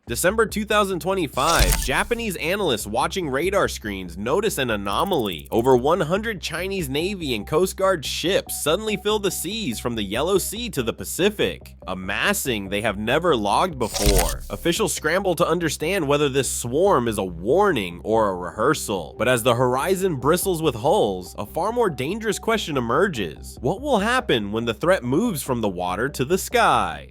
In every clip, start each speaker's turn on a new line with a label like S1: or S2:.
S1: December 2025, Japanese analysts watching radar screens notice an anomaly. Over 100 Chinese Navy and Coast Guard ships suddenly fill the seas from the Yellow Sea to the Pacific, a massing they have never logged before. Officials scramble to understand whether this swarm is a warning or a rehearsal. But as the horizon bristles with hulls, a far more dangerous question emerges. What will happen when the threat moves from the water to the sky?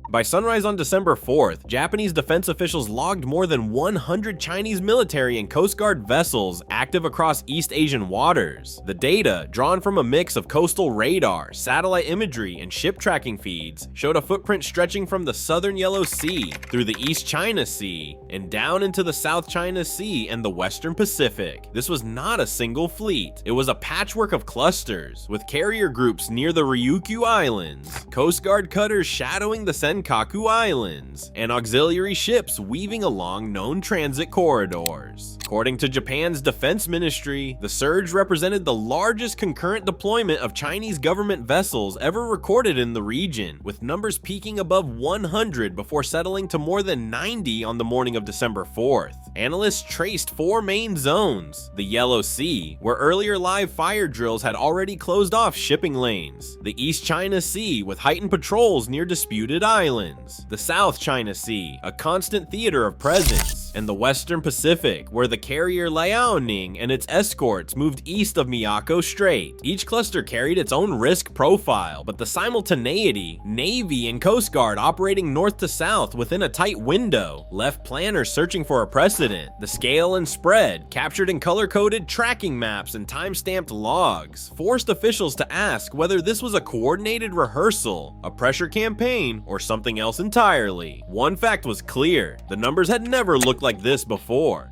S1: By sunrise on December 4th, Japanese defense officials logged more than 100 Chinese military and Coast Guard vessels active across East Asian waters. The data, drawn from a mix of coastal radar, satellite imagery, and ship tracking feeds, showed a footprint stretching from the southern Yellow Sea through the East China Sea and down into the South China Sea and the Western Pacific. This was not a single fleet. It was a patchwork of clusters, with carrier groups near the Ryukyu Islands, Coast Guard cutters shadowing the Senkaku Islands, and auxiliary ships weaving along known transit corridors. According to Japan's defense ministry, the surge represented the largest concurrent deployment of Chinese government vessels ever recorded in the region, with numbers peaking above 100 before settling to more than 90 on the morning of December 4th. Analysts traced four main zones: the Yellow Sea, where earlier live fire drills had already closed off shipping lanes; the East China Sea, with heightened patrols near disputed islands; the South China Sea, a constant theater of presence; and the Western Pacific, where the carrier Liaoning and its escorts moved east of Miyako Strait. Each cluster carried its own risk profile, but the simultaneity, Navy and Coast Guard operating north to south within a tight window, left planners searching for a precedent. The scale and spread, captured in color-coded tracking maps and time-stamped logs, forced officials to ask whether this was a coordinated rehearsal, a pressure campaign, or something else entirely. One fact was clear: the numbers had never looked like this before.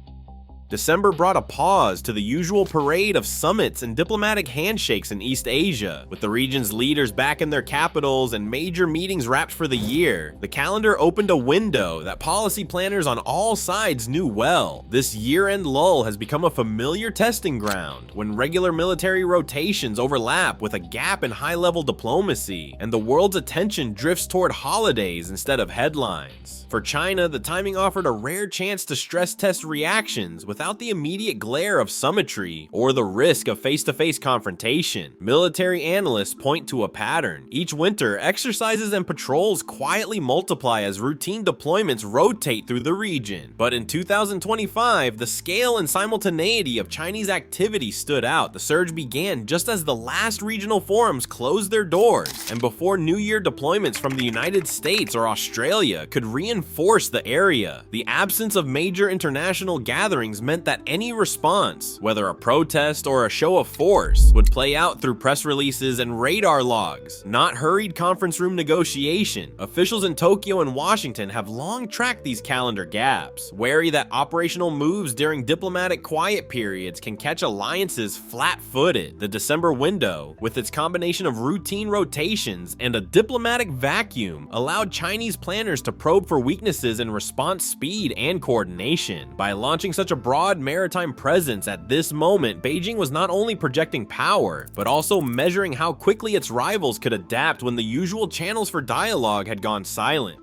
S1: December brought a pause to the usual parade of summits and diplomatic handshakes in East Asia. With the region's leaders back in their capitals and major meetings wrapped for the year, the calendar opened a window that policy planners on all sides knew well. This year-end lull has become a familiar testing ground, when regular military rotations overlap with a gap in high-level diplomacy, and the world's attention drifts toward holidays instead of headlines. For China, the timing offered a rare chance to stress test reactions without the immediate glare of summitry or the risk of face-to-face confrontation. Military analysts point to a pattern. Each winter, exercises and patrols quietly multiply as routine deployments rotate through the region. But in 2025, the scale and simultaneity of Chinese activity stood out. The surge began just as the last regional forums closed their doors, and before New Year deployments from the United States or Australia could reinforce the area. The absence of major international gatherings meant that any response, whether a protest or a show of force, would play out through press releases and radar logs, not hurried conference room negotiation. Officials in Tokyo and Washington have long tracked these calendar gaps, wary that operational moves during diplomatic quiet periods can catch alliances flat-footed. The December window, with its combination of routine rotations and a diplomatic vacuum, allowed Chinese planners to probe for weaknesses in response speed and coordination. By launching such a broad maritime presence at this moment, Beijing was not only projecting power, but also measuring how quickly its rivals could adapt when the usual channels for dialogue had gone silent.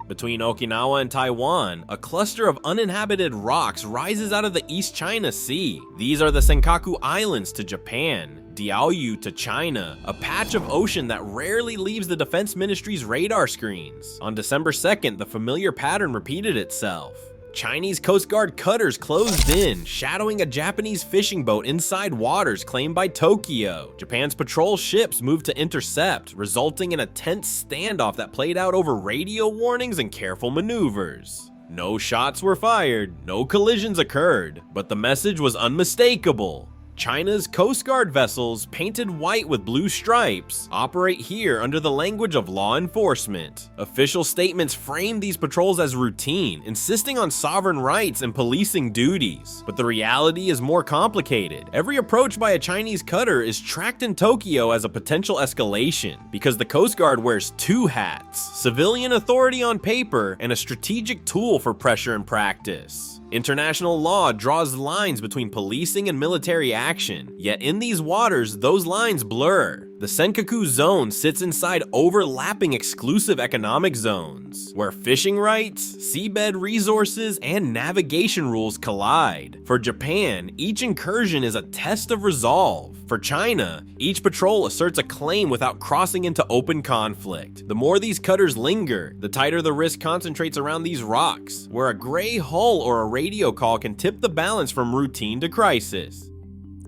S1: Between Okinawa and Taiwan, a cluster of uninhabited rocks rises out of the East China Sea. These are the Senkaku Islands to Japan, Diaoyu to China, a patch of ocean that rarely leaves the defense ministry's radar screens. On December 2nd, the familiar pattern repeated itself. Chinese Coast Guard cutters closed in, shadowing a Japanese fishing boat inside waters claimed by Tokyo. Japan's patrol ships moved to intercept, resulting in a tense standoff that played out over radio warnings and careful maneuvers. No shots were fired, no collisions occurred, but the message was unmistakable. China's Coast Guard vessels, painted white with blue stripes, operate here under the language of law enforcement. Official statements frame these patrols as routine, insisting on sovereign rights and policing duties. But the reality is more complicated. Every approach by a Chinese cutter is tracked in Tokyo as a potential escalation, because the Coast Guard wears two hats: civilian authority on paper and a strategic tool for pressure in practice. International law draws lines between policing and military action, yet in these waters, those lines blur. The Senkaku Zone sits inside overlapping exclusive economic zones, where fishing rights, seabed resources, and navigation rules collide. For Japan, each incursion is a test of resolve. For China, each patrol asserts a claim without crossing into open conflict. The more these cutters linger, the tighter the risk concentrates around these rocks, where a gray hull or a radio call can tip the balance from routine to crisis.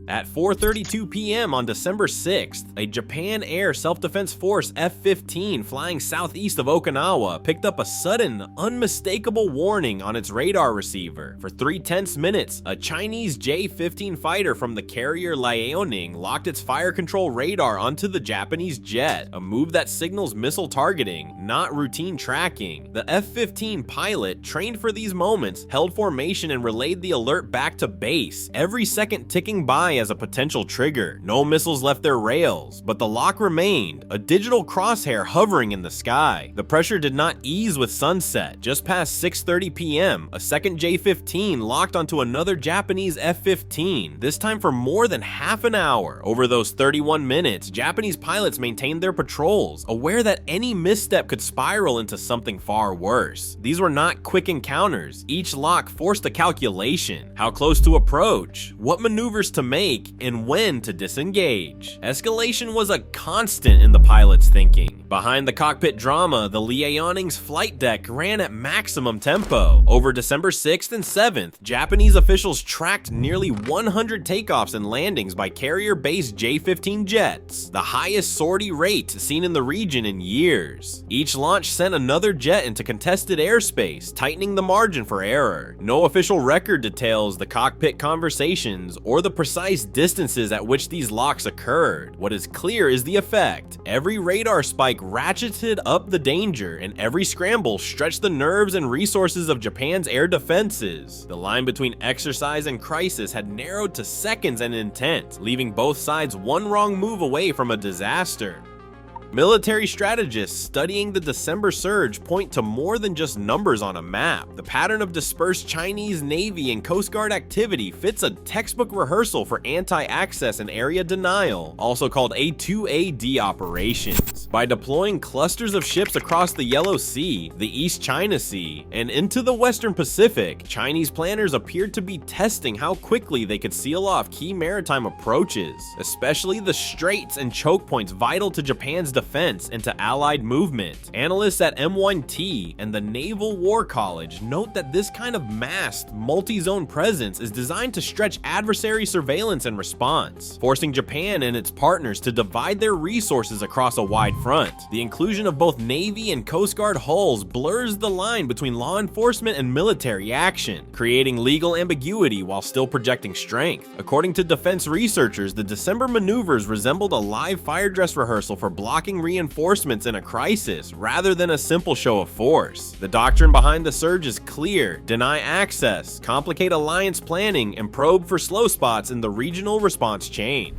S1: At 4:32 p.m. on December 6th, a Japan Air Self-Defense Force F-15 flying southeast of Okinawa picked up a sudden, unmistakable warning on its radar receiver. For 3/10 minutes, a Chinese J-15 fighter from the carrier Liaoning locked its fire control radar onto the Japanese jet, a move that signals missile targeting, not routine tracking. The F-15 pilot, trained for these moments, held formation and relayed the alert back to base, every second ticking by as a potential trigger. No missiles left their rails, but the lock remained, a digital crosshair hovering in the sky. The pressure did not ease with sunset. Just past 6:30 p.m., a second J-15 locked onto another Japanese F-15, this time for more than half an hour. Over those 31 minutes, Japanese pilots maintained their patrols, aware that any misstep could spiral into something far worse. These were not quick encounters. Each lock forced a calculation: how close to approach, what maneuvers to make, and when to disengage. Escalation was a constant in the pilot's thinking. Behind the cockpit drama, the Liaoning's flight deck ran at maximum tempo. Over December 6th and 7th, Japanese officials tracked nearly 100 takeoffs and landings by carrier-based J-15 jets, the highest sortie rate seen in the region in years. Each launch sent another jet into contested airspace, tightening the margin for error. No official record details the cockpit conversations or the precise distances at which these locks occurred. What is clear is the effect. Every radar spike ratcheted up the danger, and every scramble stretched the nerves and resources of Japan's air defenses. The line between exercise and crisis had narrowed to seconds and intent, leaving both sides one wrong move away from a disaster. Military strategists studying the December surge point to more than just numbers on a map. The pattern of dispersed Chinese Navy and Coast Guard activity fits a textbook rehearsal for anti-access and area denial, also called A2AD operations. By deploying clusters of ships across the Yellow Sea, the East China Sea, and into the Western Pacific, Chinese planners appeared to be testing how quickly they could seal off key maritime approaches, especially the straits and choke points vital to Japan's defense into Allied movement. Analysts at M1T and the Naval War College note that this kind of masked, multi-zone presence is designed to stretch adversary surveillance and response, forcing Japan and its partners to divide their resources across a wide front. The inclusion of both Navy and Coast Guard hulls blurs the line between law enforcement and military action, creating legal ambiguity while still projecting strength. According to defense researchers, the December maneuvers resembled a live fire dress rehearsal for blocking reinforcements in a crisis rather than a simple show of force. The doctrine behind the surge is clear: deny access, complicate alliance planning, and probe for slow spots in the regional response chain.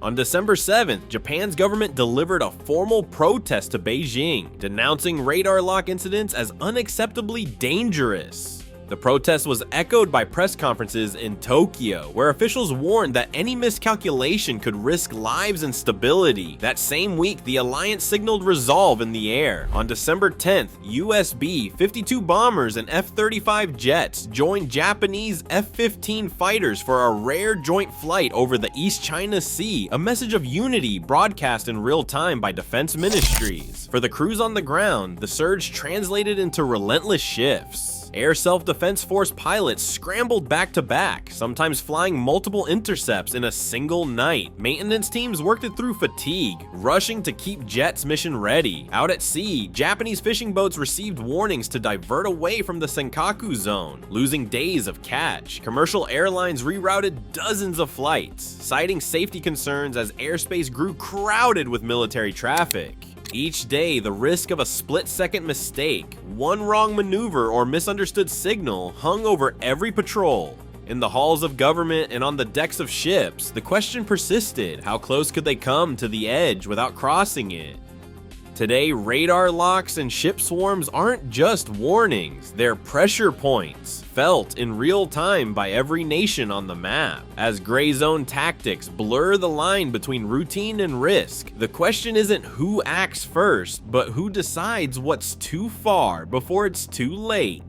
S1: On December 7th, Japan's government delivered a formal protest to Beijing, denouncing radar lock incidents as unacceptably dangerous. The protest was echoed by press conferences in Tokyo, where officials warned that any miscalculation could risk lives and stability. That same week, the alliance signaled resolve in the air. On December 10th, US B-52 bombers and F-35 jets joined Japanese F-15 fighters for a rare joint flight over the East China Sea, a message of unity broadcast in real time by defense ministries. For the crews on the ground, the surge translated into relentless shifts. Air Self-Defense Force pilots scrambled back-to-back, sometimes flying multiple intercepts in a single night. Maintenance teams worked it through fatigue, rushing to keep jets mission ready. Out at sea, Japanese fishing boats received warnings to divert away from the Senkaku zone, losing days of catch. Commercial airlines rerouted dozens of flights, citing safety concerns as airspace grew crowded with military traffic. Each day, the risk of a split-second mistake, one wrong maneuver, or misunderstood signal hung over every patrol. In the halls of government and on the decks of ships, the question persisted: how close could they come to the edge without crossing it? Today, radar locks and ship swarms aren't just warnings, they're pressure points, felt in real time by every nation on the map. As gray zone tactics blur the line between routine and risk, the question isn't who acts first, but who decides what's too far before it's too late.